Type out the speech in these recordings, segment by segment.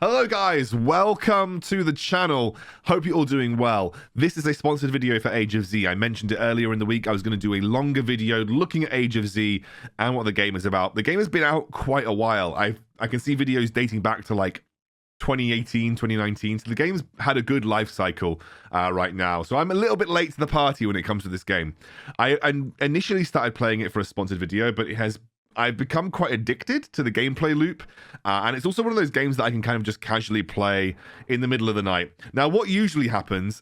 Hello guys, welcome to the channel. Hope you're all doing well. This is a sponsored video for Age of Z. I mentioned it earlier in the week. I was going to do a longer video looking at Age of Z and what the game is about. The game has been out quite a while. I can see videos dating back to like 2018, 2019. So the game's had a good life cycle right now. So I'm a little bit late to the party when it comes to this game. I initially started playing it for a sponsored video, but I've become quite addicted to the gameplay loop, and it's also one of those games that I can kind of just casually play in the middle of the night. Now, what usually happens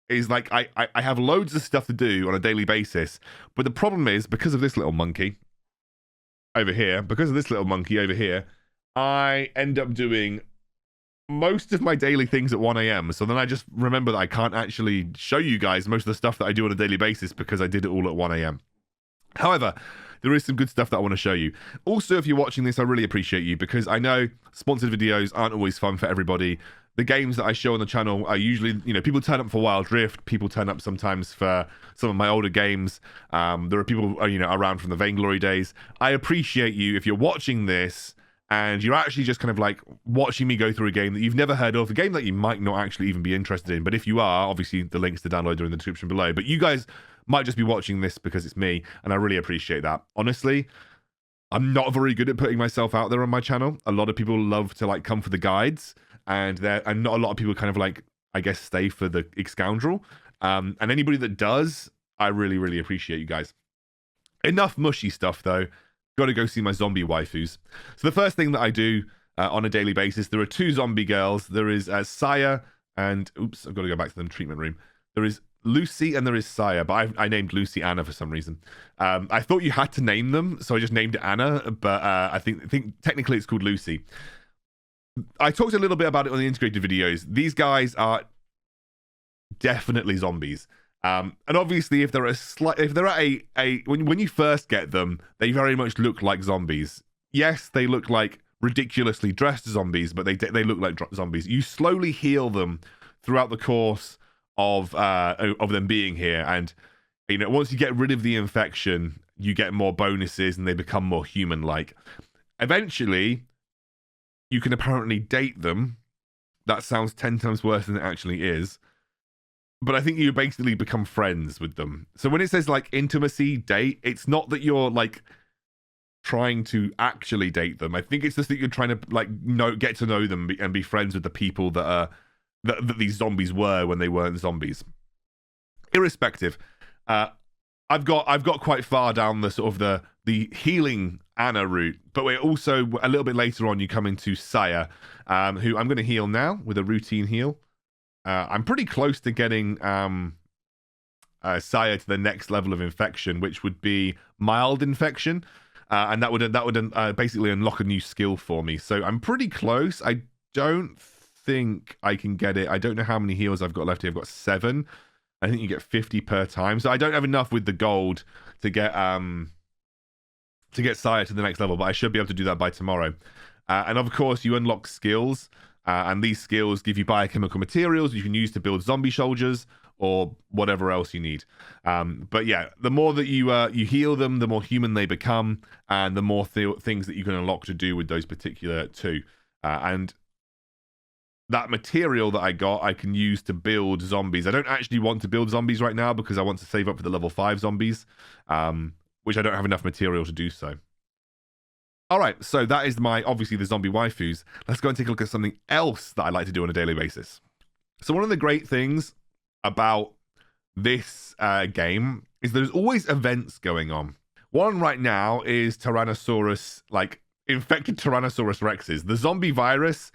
is like I have loads of stuff to do on a daily basis, but the problem is because of this little monkey over here, I end up doing most of my daily things at 1 a.m. So then I just remember that I can't actually show you guys most of the stuff that I do on a daily basis because I did it all at 1 a.m. However, there is some good stuff that I want to show you. Also, if you're watching this, I really appreciate you because I know sponsored videos aren't always fun for everybody. The games that I show on the channel are usually, people turn up for Wild Rift. People turn up sometimes for some of my older games. There are people, around from the Vainglory days. I appreciate you if you're watching this and you're actually just kind of like watching me go through a game that you've never heard of, a game that you might not actually even be interested in. But if you are, obviously the links to download are in the description below. But you guys might just be watching this because it's me, and I really appreciate that. Honestly, I'm not very good at putting myself out there on my channel. A lot of people love to like come for the guides, and not a lot of people kind of like, I guess, stay for the Excoundrel. And anybody that does, I really, really appreciate you guys. Enough mushy stuff though. Got to go see my zombie waifus. So the first thing that I do on a daily basis, there are two zombie girls. There is Saya and oops, I've got to go back to the treatment room. There is Lucy and there is Saya, but I named Lucy Anna for some reason. I thought you had to name them, so I just named it Anna, but I think technically it's called Lucy. I talked a little bit about it on the integrated videos. These guys are definitely zombies. And obviously, if they're when you first get them, they very much look like zombies. Yes, they look like ridiculously dressed zombies, but they look like zombies. You slowly heal them throughout the course of them being here, and once you get rid of the infection, you get more bonuses and they become more human-like. Eventually, you can apparently date them. That sounds 10 times worse than it actually is. But I think you basically become friends with them. So when it says like intimacy, date, it's not that you're like trying to actually date them. I think it's just that you're trying to like get to know them and be friends with the people that these zombies were when they weren't zombies. Irrespective, I've got quite far down the sort of the healing Anna route, but we're also a little bit later on. You come into Saya, who I'm going to heal now with a routine heal. I'm pretty close to getting Saya to the next level of infection, which would be mild infection, and that would basically unlock a new skill for me. So I'm pretty close. I don't think I can get it. I don't know how many heals I've got left here. I've got 7. I think you get 50 per time. So I don't have enough with the gold to get Saya to the next level, but I should be able to do that by tomorrow. And of course, you unlock skills, and these skills give you biochemical materials you can use to build zombie soldiers or whatever else you need. But yeah, the more that you heal them, the more human they become, and the more things that you can unlock to do with those particular two. And that material that I got, I can use to build zombies. I don't actually want to build zombies right now because I want to save up for the level 5 zombies, which I don't have enough material to do so. All right, so that is obviously the zombie waifus. Let's go and take a look at something else that I like to do on a daily basis. So one of the great things about this game is there's always events going on. One right now is Tyrannosaurus, like infected Tyrannosaurus Rexes. The zombie virus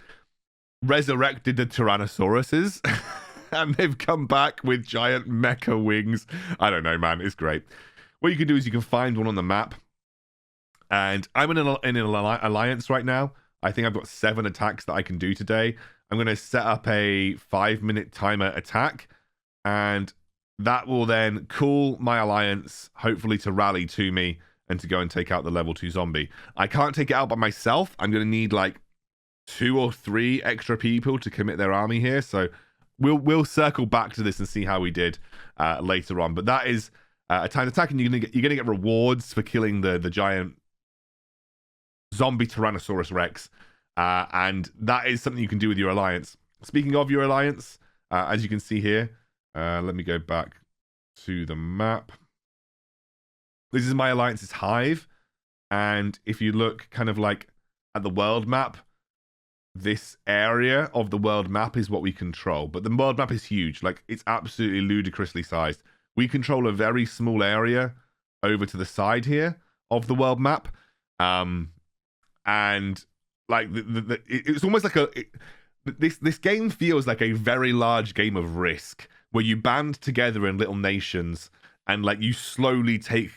resurrected the Tyrannosauruses and they've come back with giant mecha wings. I don't know, man. It's great. What you can do is you can find one on the map. And I'm in an alliance right now. I think I've got 7 attacks that I can do today. I'm going to set up a 5-minute timer attack. And that will then call my alliance, hopefully to rally to me and to go and take out the level 2 zombie. I can't take it out by myself. I'm going to need like 2 or 3 extra people to commit their army here. So we'll circle back to this and see how we did later on. But that is a timed attack, and you're gonna get rewards for killing the giant zombie Tyrannosaurus Rex. And that is something you can do with your alliance. Speaking of your alliance, as you can see here, let me go back to the map. This is my alliance's hive. And if you look kind of like at the world map, this area of the world map is what we control. But the world map is huge. Like, it's absolutely ludicrously sized. We control a very small area over to the side here of the world map. And like it's almost like this game feels like a very large game of Risk, where you band together in little nations and like you slowly take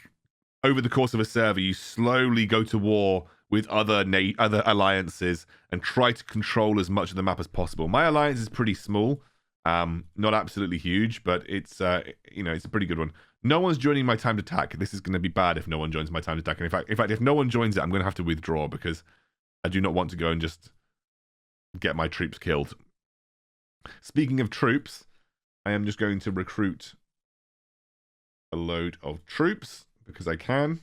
over the course of a server, you slowly go to war with other alliances and try to control as much of the map as possible. My alliance is pretty small, not absolutely huge, but it's it's a pretty good one. No one's joining my timed attack. This is going to be bad if no one joins my timed attack. And in fact, if no one joins it, I'm going to have to withdraw because I do not want to go and just get my troops killed. Speaking of troops, I am just going to recruit a load of troops because I can.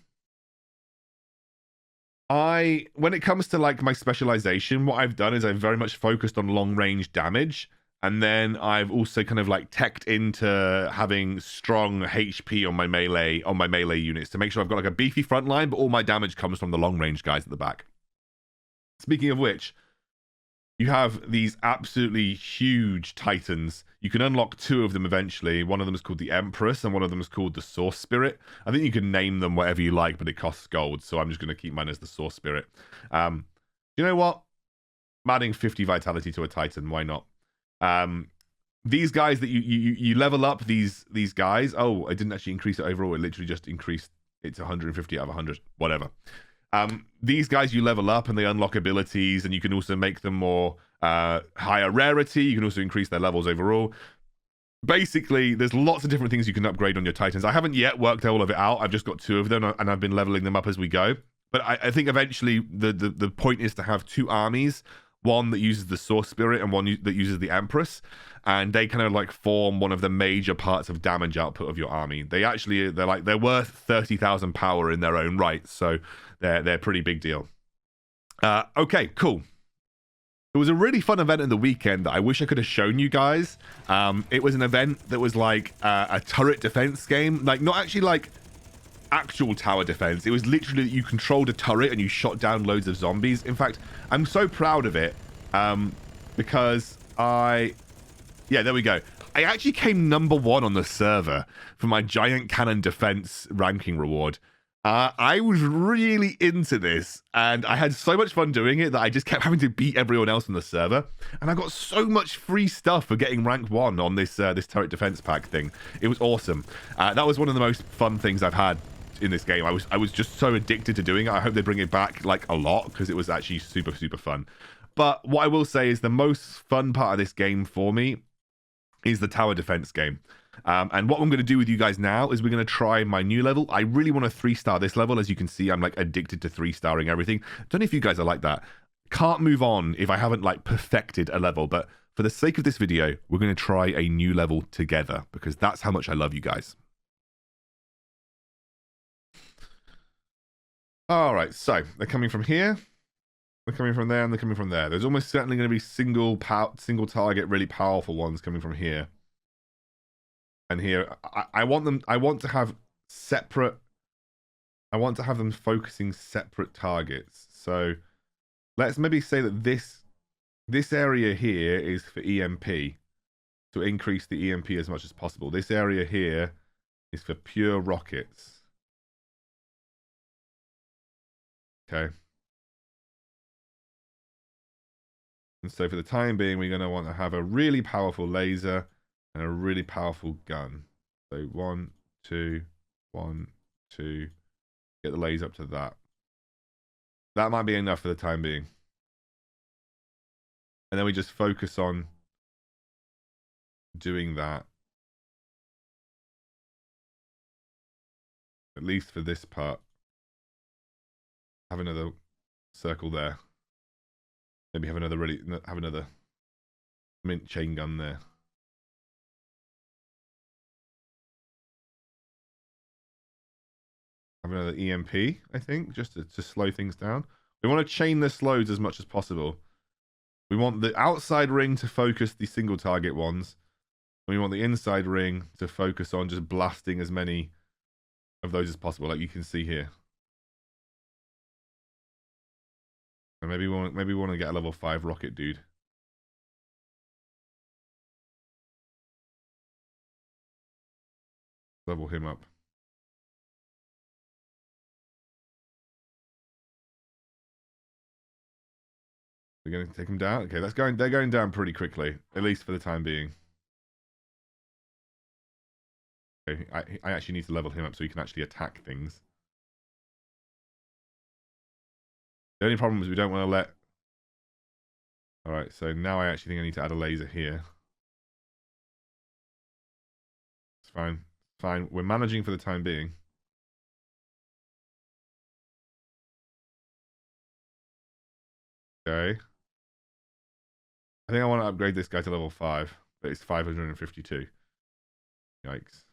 When it comes to like my specialization, what I've done is I've very much focused on long range damage, and then I've also kind of like teched into having strong HP on my melee units to make sure I've got like a beefy front line, but all my damage comes from the long range guys at the back. Speaking of which, you have these absolutely huge titans. You can unlock 2 of them eventually. One of them is called the Empress, and one of them is called the Source Spirit. I think you can name them whatever you like, but it costs gold, so I'm just going to keep mine as the Source Spirit. You know what? I'm adding 50 vitality to a titan. Why not? These guys that you level up, these guys. Oh, I didn't actually increase it overall. It literally just increased it to 150 out of 100. Whatever. These guys you level up and they unlock abilities, and you can also make them more higher rarity. You can also increase their levels overall. Basically, there's lots of different things you can upgrade on your titans. I haven't yet worked all of it out. I've just got 2 of them, and I've been leveling them up as we go. But I think eventually the point is to have 2 armies, one that uses the Source Spirit and one that uses the Empress, and they kind of like form one of the major parts of damage output of your army. They're worth 30,000 power in their own right, so they're a pretty big deal. Okay, cool. It was a really fun event in the weekend that I wish I could have shown you guys. It was an event that was like a turret defense game, like not actually like actual tower defense. It was literally you controlled a turret and you shot down loads of zombies. In fact, I'm so proud of it because yeah, there we go. I actually came number 1 on the server for my giant cannon defense ranking reward. I was really into this, and I had so much fun doing it that I just kept having to beat everyone else on the server, and I got so much free stuff for getting rank 1 on this turret defense pack thing. It was awesome. That was one of the most fun things I've had in this game. I was just so addicted to doing it. I hope they bring it back like a lot because it was actually super fun. But what I will say is the most fun part of this game for me is the tower defense game. And what I'm going to do with you guys now is we're going to try my new level. I really want to 3-star this level. As you can see, I'm like addicted to 3-starring everything. Don't know if you guys are like that. Can't move on if I haven't like perfected a level. But for the sake of this video, we're going to try a new level together because that's how much I love you guys. All right, so they're coming from here. They're coming from there, and they're coming from there. There's almost certainly going to be single target, really powerful ones coming from here. And here, I want to have separate. I want to have them focusing separate targets. So let's maybe say that this area here is for EMP, to increase the EMP as much as possible. This area here is for pure rockets. Okay. And so for the time being, we're going to want to have a really powerful laser and a really powerful gun. So 1, 2, 1, 2. Get the laser up to that. That might be enough for the time being. And then we just focus on doing that. At least for this part. Have another circle there. Maybe have another mint chain gun there. Have another EMP, I think, just to slow things down. We want to chain this loads as much as possible. We want the outside ring to focus the single target ones. We want the inside ring to focus on just blasting as many of those as possible, like you can see here. And maybe we want to get a level 5 rocket dude. Level him up. We're going to take him down. Okay, they're going down pretty quickly, at least for the time being. Okay, I actually need to level him up so he can actually attack things. The only problem is we don't want to let... Alright, so now I actually think I need to add a laser here. It's fine. Fine. We're managing for the time being. Okay. I think I want to upgrade this guy to level 5, but it's 552. Yikes.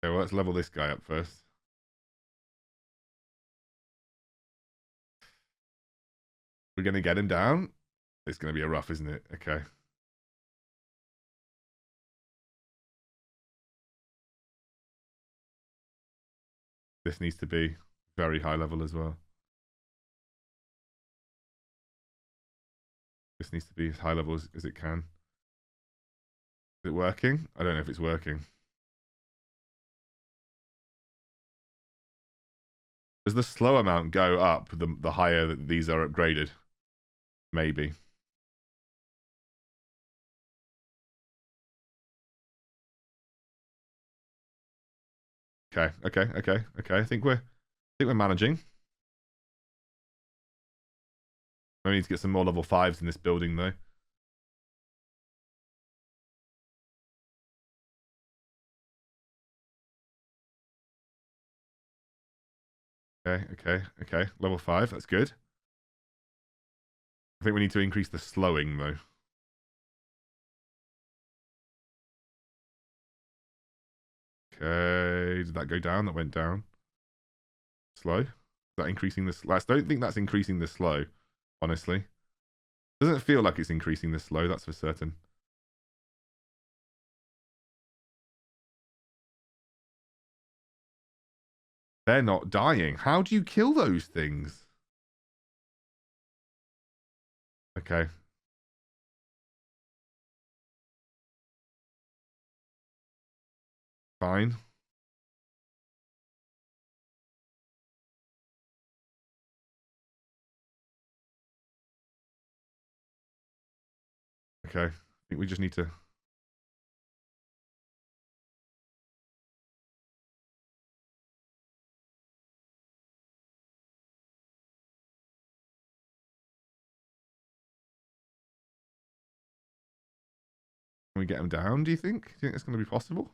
Okay, well, let's level this guy up first. We're going to get him down. It's going to be a rough, isn't it? Okay. This needs to be very high level as well. This needs to be as high level as it can. Is it working? I don't know if it's working. Does the slow amount go up the higher that these are upgraded? Maybe. Okay. I think we're managing. I need to get some more level 5s in this building though. Okay. Level 5, that's good. I think we need to increase the slowing though. Okay, did that go down? That went down. Slow? Is that increasing the slow? I don't think that's increasing the slow, honestly. Doesn't feel like it's increasing the slow, that's for certain. They're not dying. How do you kill those things? Okay. Fine. Okay. I think we just need to... Can we get them down, do you think? Do you think that's going to be possible?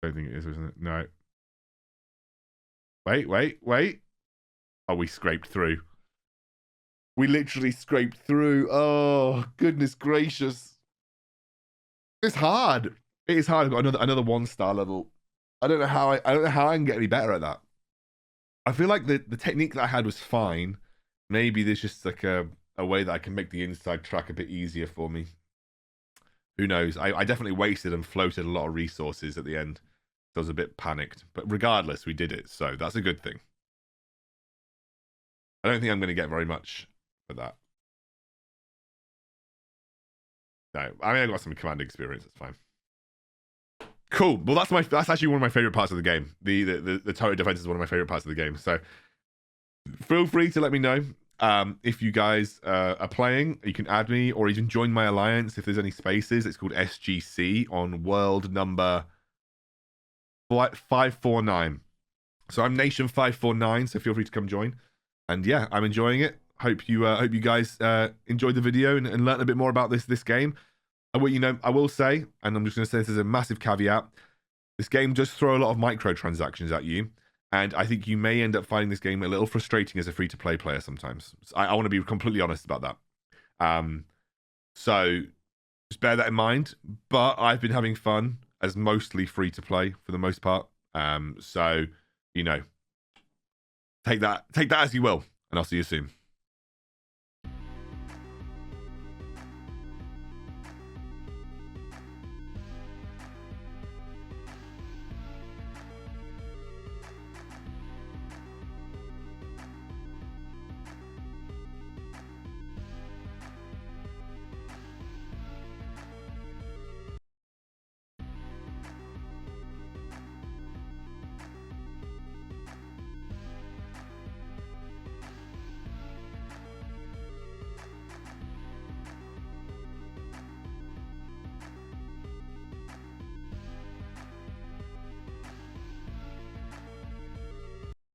I don't think it is, isn't it? No. Wait. Oh, we scraped through. We literally scraped through. Oh, goodness gracious. It's hard. It is hard. I've got another 1-star level. I don't know how I can get any better at that. I feel like the technique that I had was fine. Maybe there's just like a way that I can make the inside track a bit easier for me. Who knows? I definitely wasted and floated a lot of resources at the end. So I was a bit panicked. But regardless, we did it. So that's a good thing. I don't think I'm going to get very much for that. No, I mean, I got some command experience. It's fine. Cool. Well, that's actually one of my favorite parts of the game. The turret defense is one of my favorite parts of the game. So feel free to let me know if you guys are playing. You can add me or even join my alliance if there's any spaces. It's called SGC on world number 549. So I'm Nation 549. So feel free to come join. And yeah, I'm enjoying it. Hope you guys enjoyed the video and learned a bit more about this game. I will say, and I'm just going to say this as a massive caveat, this game does throw a lot of microtransactions at you, and I think you may end up finding this game a little frustrating as a free-to-play player sometimes. I want to be completely honest about that. So just bear that in mind, but I've been having fun. as mostly free to play for the most part. So, you know, take that as you will, and I'll see you soon.